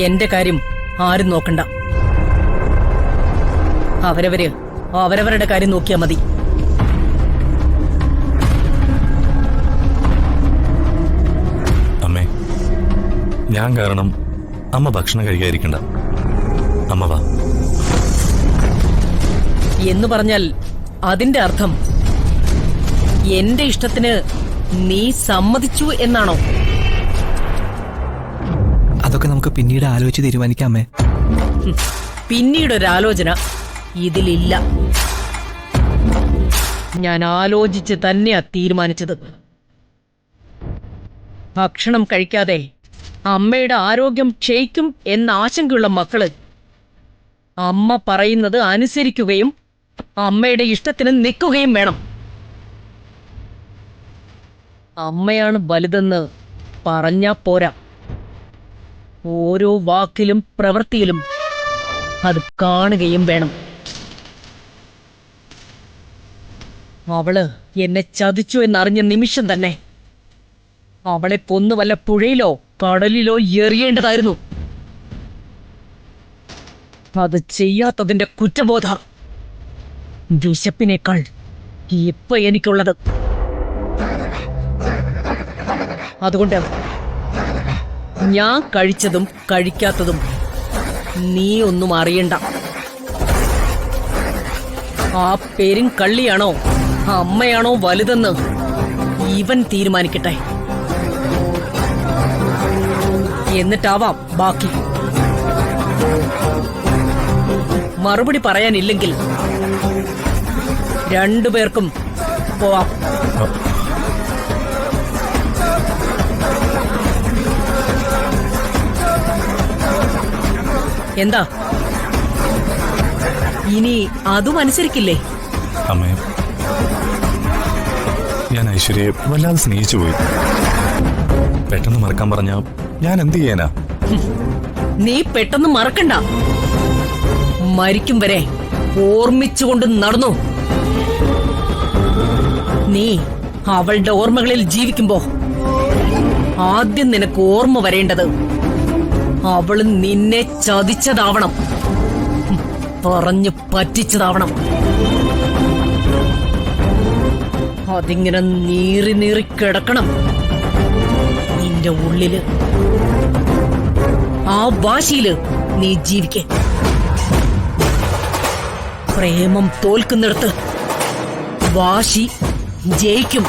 എന്റെ കാര്യം ആരും നോക്കണ്ട. അവരവരുടെ കാര്യം നോക്കിയാ മതി. അമ്മേ, ഞാൻ കാരണം അമ്മ ഭക്ഷണം കഴിക്കാതിരിക്കണ്ട. അമ്മ വാ. എന്ന് പറഞ്ഞാൽ അതിന്റെ അർത്ഥം എന്റെ ഇഷ്ടത്തിന് നീ സമ്മതിച്ചു എന്നാണോ? അതൊക്കെ നമുക്ക് പിന്നീട് ആലോചിച്ച് തീരുമാനിക്കാമേ. പിന്നീടൊരാലോചന ഇതിലില്ല. ഞാൻ ആലോചിച്ച് തന്നെയാ തീരുമാനിച്ചത്. ഭക്ഷണം കഴിക്കാതെ അമ്മയുടെ ആരോഗ്യം ക്ഷയിക്കും എന്ന ആശങ്കയുള്ള മക്കള് അമ്മ പറയുന്നത് അനുസരിക്കുകയും അമ്മയുടെ ഇഷ്ടത്തിന് നിൽക്കുകയും വേണം. അമ്മയാണ് വലുതെന്ന് പറഞ്ഞാ പോരാ, ഓരോ വാക്കിലും പ്രവൃത്തിയിലും അത് കാണുകയും വേണം. അവള് എന്നെ ചതിച്ചു എന്നറിഞ്ഞ നിമിഷം തന്നെ അവളെ കൊന്നു വല്ല പുഴയിലോ കടലിലോ എറിയേണ്ടതായിരുന്നു. അത് ചെയ്യാത്തതിന്റെ കുറ്റബോധ വിശപ്പിനേക്കാൾ ഇപ്പൊ എനിക്കുള്ളത്. അതുകൊണ്ട് ഞാൻ കഴിച്ചതും കഴിക്കാത്തതും നീ ഒന്നും അറിയണ്ട. ആ പേരും കള്ളിയാണോ അമ്മയാണോ വലുതെന്ന് ഇവൻ തീരുമാനിക്കട്ടെ. എന്നിട്ടാവാം ബാക്കി. മറുപടി പറയാനില്ലെങ്കിൽ രണ്ടുപേർക്കും പോവാം. എന്താ ഇനി അതും അനുസരിക്കില്ലേ? അമ്മേ, ഞാൻ ഐശ്വര്യയെ വല്ലാതെ സ്നേഹിച്ചു പോയി. പെട്ടെന്ന് മറക്കാൻ പറഞ്ഞ ഞാൻ എന്ത് ചെയ്യാനാ? നീ പെട്ടെന്ന് മറക്കണ്ട. മരിക്കും വരെ ഓർമ്മിച്ചുകൊണ്ട് നടന്നു. നീ അവളുടെ ഓർമ്മകളിൽ ജീവിക്കുമ്പോ ആദ്യം നിനക്ക് ഓർമ്മ വരേണ്ടത് അവള് നിന്നെ ചതിച്ചതാവണം, പറഞ്ഞു പറ്റിച്ചതാവണം. അതിങ്ങനെ നീറി നീറി കിടക്കണം നിന്റെ ഉള്ളില്. ആ വാശിയില് നീ ജീവിക്കേ. പ്രേമം തോൽക്കുന്നിടത്ത് വാശി ജയിക്കും.